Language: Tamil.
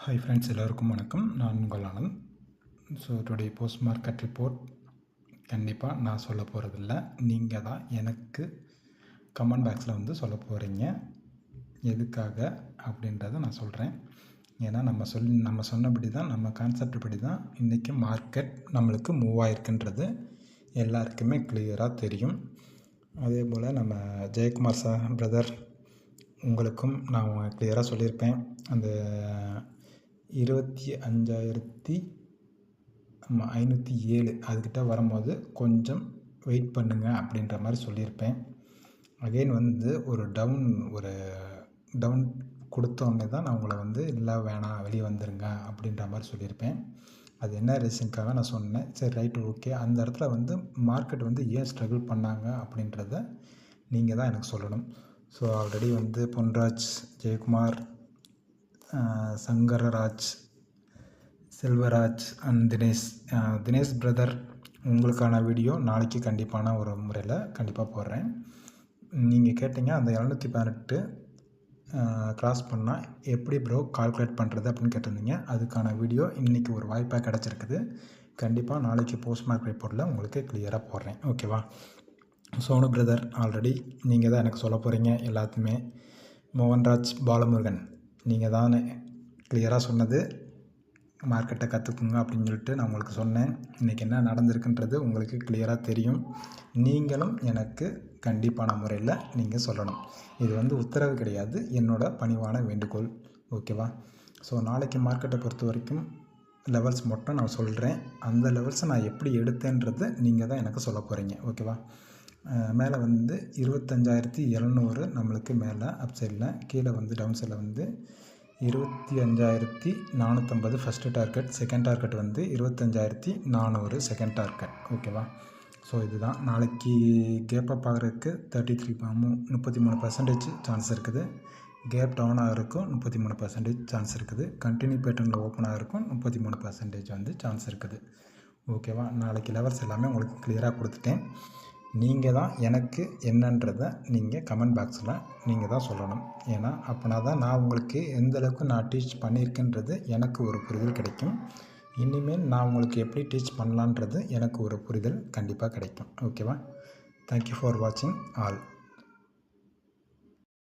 ஹாய் ஃப்ரெண்ட்ஸ், எல்லோருக்கும் வணக்கம். நான் உங்கள் Anand. So today post market report கண்டிப்பாக நான் சொல்ல போகிறதில்ல. நீங்கள் தான் எனக்கு கமெண்ட் பாக்ஸில் வந்து சொல்ல போகிறீங்க எதுக்காக அப்படின்றத நான் சொல்கிறேன். ஏன்னா நம்ம சொன்னபடி தான், நம்ம கான்செப்ட் படி தான் இன்றைக்கி மார்க்கெட் நம்மளுக்கு மூவ் ஆகிருக்குன்றது எல்லாருக்குமே கிளியராக தெரியும். அதே போல் நம்ம ஜெயக்குமார் சார் பிரதர் உங்களுக்கும் நான் கிளியராக சொல்லியிருப்பேன். அந்த 25,507 அதுக்கிட்ட வரும்போது கொஞ்சம் வெயிட் பண்ணுங்க அப்படின்ற மாதிரி சொல்லியிருப்பேன். அகெயின் வந்து ஒரு டவுன் கொடுத்தோடனே தான் நான் உங்களை வந்து இல்லை வேணாம் வெளியே வந்துடுங்க அப்படின்ற மாதிரி சொல்லியிருப்பேன். அது என்ன ரீசனுக்காக நான் சொன்னேன். சரி, ரைட்டு, ஓகே. அந்த இடத்துல வந்து மார்க்கெட் வந்து ஏன் ஸ்ட்ரகிள் பண்ணாங்க அப்படின்றத நீங்கள் தான் எனக்கு சொல்லணும். ஸோ ஆல்ரெடி வந்து பொன்ராஜ், ஜெயக்குமார், சங்கரராஜ், செல்வராஜ் அண்ட் தினேஷ் பிரதர், உங்களுக்கான வீடியோ நாளைக்கு கண்டிப்பான ஒரு முறையில் கண்டிப்பாக போடுறேன். நீங்கள் கேட்டீங்க அந்த 718 க்ராஸ் பண்ணால் எப்படி ப்ரோ கால்குலேட் பண்ணுறது அப்படின்னு கேட்டிருந்தீங்க. அதுக்கான வீடியோ இன்றைக்கி ஒரு வாய்ப்பாக கிடச்சிருக்குது. கண்டிப்பாக நாளைக்கு போஸ்ட் மார்க் ரிப்போர்ட்டில் உங்களுக்கு கிளியராக போடுறேன், ஓகேவா? சோனு பிரதர், ஆல்ரெடி நீங்கள் தான் எனக்கு சொல்ல போகிறீங்க எல்லாத்துமே. மோகன்ராஜ் பாலமுருகன், நீங்கள் தான் கிளியராக சொன்னது மார்க்கெட்டை கற்றுக்குங்க அப்படின்னு சொல்லிட்டு நான் உங்களுக்கு சொன்னேன். இன்றைக்கி என்ன நடந்திருக்குன்றது உங்களுக்கு கிளியராக தெரியும். நீங்களும் எனக்கு கண்டிப்பான முறையில் நீங்கள் சொல்லணும். இது வந்து உத்தரவு கிடையாது, என்னோடய பணிவான வேண்டுகோள், ஓகேவா? ஸோ நாளைக்கு மார்க்கெட்டை பொறுத்த வரைக்கும் லெவல்ஸ் மட்டும் நான் சொல்கிறேன். அந்த லெவல்ஸை நான் எப்படி எடுத்தேன்றது நீங்கள் தான் எனக்கு சொல்ல போகிறீங்க, ஓகேவா? மேலே வந்து 25,700 நம்மளுக்கு மேலே அப் சைடில், கீழே வந்து டவுன் சைடில் வந்து 25,450 ஃபஸ்ட்டு டார்கெட், செகண்ட் டார்கெட் வந்து 25,400 செகண்ட் டார்கெட், ஓகேவா? ஸோ இதுதான் நாளைக்கு கேப் அப் ஆகிறதுக்கு 33% சான்ஸ் இருக்குது. கேப் டவுன் ஆகிறதுக்கும் 33% சான்ஸ் இருக்குது. கண்டினியூ பேட்டர்னில் ஓப்பன் ஆகிறதுக்கும் 33% வந்து சான்ஸ் இருக்குது, ஓகேவா? நாளைக்கு லெவல்ஸ் எல்லாமே உங்களுக்கு கிளியராக கொடுத்துட்டேன். நீங்கள் தான் எனக்கு என்னன்றதை நீங்கள் கமெண்ட் பாக்ஸில் நீங்கள் தான் சொல்லணும். ஏன்னா அப்படின்னா தான் நான் உங்களுக்கு எந்தளவுக்கு நான் டீச் பண்ணியிருக்கேன்றது எனக்கு ஒரு புரிதல் கிடைக்கும். இனிமேல் நான் உங்களுக்கு எப்படி டீச் பண்ணலான்றது எனக்கு ஒரு புரிதல் கண்டிப்பாக கிடைக்கும், ஓகேவா? தேங்க்யூ ஃபார் வாட்சிங் ஆல்.